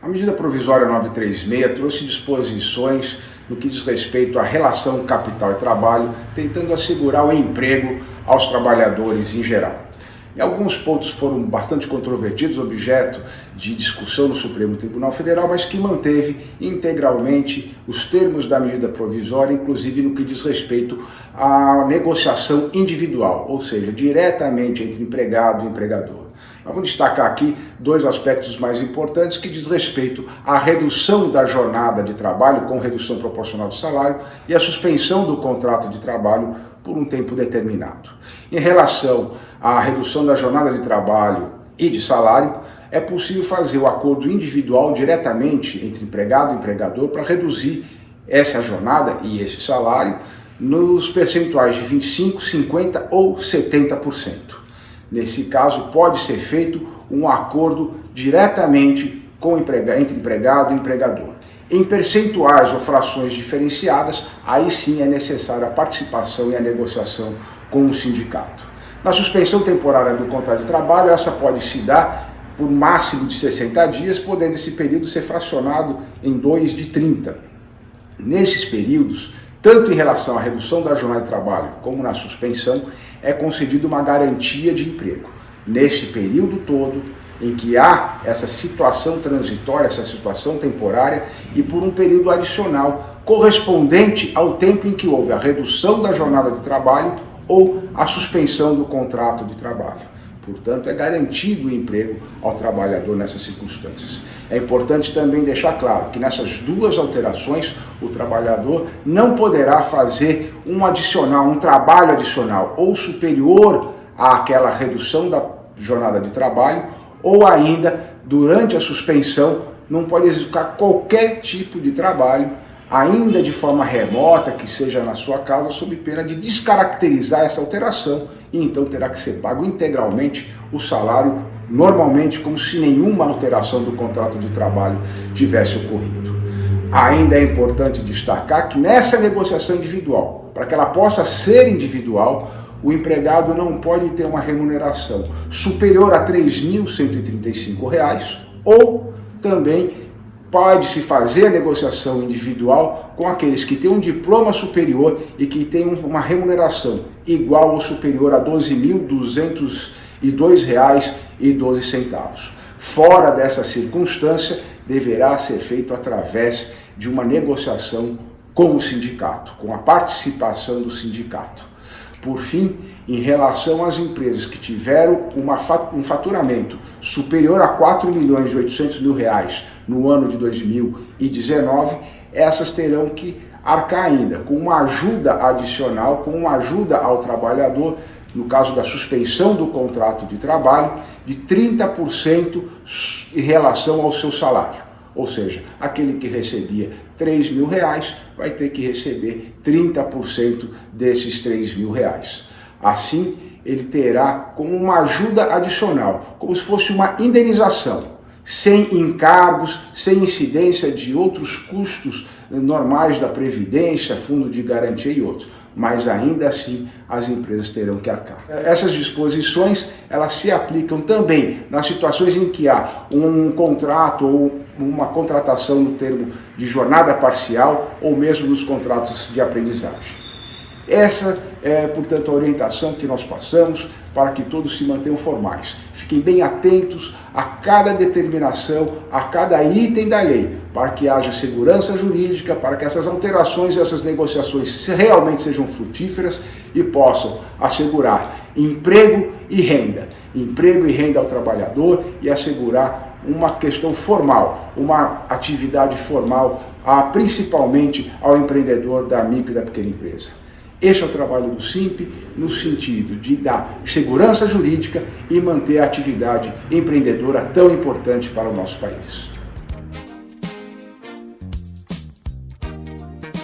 A medida provisória 936 trouxe disposições no que diz respeito à relação capital e trabalho, tentando assegurar o emprego aos trabalhadores em geral. E alguns pontos foram bastante controvertidos, objeto de discussão no Supremo Tribunal Federal, mas que manteve integralmente os termos da medida provisória, inclusive no que diz respeito à negociação individual, ou seja, diretamente entre empregado e empregador. Nós vamos destacar aqui dois aspectos mais importantes que diz respeito à redução da jornada de trabalho com redução proporcional do salário e a suspensão do contrato de trabalho por um tempo determinado. Em relação à redução da jornada de trabalho e de salário, é possível fazer o acordo individual diretamente entre empregado e empregador para reduzir essa jornada e esse salário nos percentuais de 25%, 50% ou 70%. Nesse caso, pode ser feito um acordo diretamente entre empregado e empregador. Em percentuais ou frações diferenciadas, aí sim é necessária a participação e a negociação com o sindicato. Na suspensão temporária do contrato de trabalho, essa pode se dar por máximo de 60 dias, podendo esse período ser fracionado em 2 de 30. Nesses períodos, tanto em relação à redução da jornada de trabalho como na suspensão, é concedida uma garantia de emprego. Nesse período todo em que há essa situação transitória, essa situação temporária, e por um período adicional correspondente ao tempo em que houve a redução da jornada de trabalho ou a suspensão do contrato de trabalho. Portanto, é garantido o emprego ao trabalhador nessas circunstâncias. É importante também deixar claro que nessas duas alterações, o trabalhador não poderá fazer um trabalho adicional ou superior àquela redução da jornada de trabalho, ou ainda, durante a suspensão, não pode executar qualquer tipo de trabalho, ainda de forma remota, que seja na sua casa, sob pena de descaracterizar essa alteração, e então terá que ser pago integralmente o salário, normalmente como se nenhuma alteração do contrato de trabalho tivesse ocorrido. Ainda é importante destacar que nessa negociação individual, para que ela possa ser individual, o empregado não pode ter uma remuneração superior a R$ 3.135 ou também pode-se fazer a negociação individual com aqueles que têm um diploma superior e que têm uma remuneração igual ou superior a R$ 12.202,12. Fora dessa circunstância, deverá ser feito através de uma negociação com o sindicato, com a participação do sindicato. Por fim, em relação às empresas que tiveram um faturamento superior a R$ 4.800.000 no ano de 2019, essas terão que arcar ainda com uma ajuda adicional, com uma ajuda ao trabalhador, no caso da suspensão do contrato de trabalho, de 30% em relação ao seu salário. Ou seja, aquele que recebia R$ 3.000 vai ter que receber 30% desses R$ 3.000. Assim, ele terá como uma ajuda adicional, como se fosse uma indenização, sem encargos, sem incidência de outros custos normais da Previdência, Fundo de Garantia e outros. Mas ainda assim as empresas terão que arcar. Essas disposições, elas se aplicam também nas situações em que há um contrato ou uma contratação no termo de jornada parcial ou mesmo nos contratos de aprendizagem. Essa é, portanto, a orientação que nós passamos para que todos se mantenham formais. Fiquem bem atentos a cada determinação, a cada item da lei, para que haja segurança jurídica, para que essas alterações e essas negociações realmente sejam frutíferas e possam assegurar emprego e renda ao trabalhador e assegurar uma questão formal, uma atividade formal, principalmente ao empreendedor da micro e da pequena empresa. Este é o trabalho do SINP no sentido de dar segurança jurídica e manter a atividade empreendedora tão importante para o nosso país.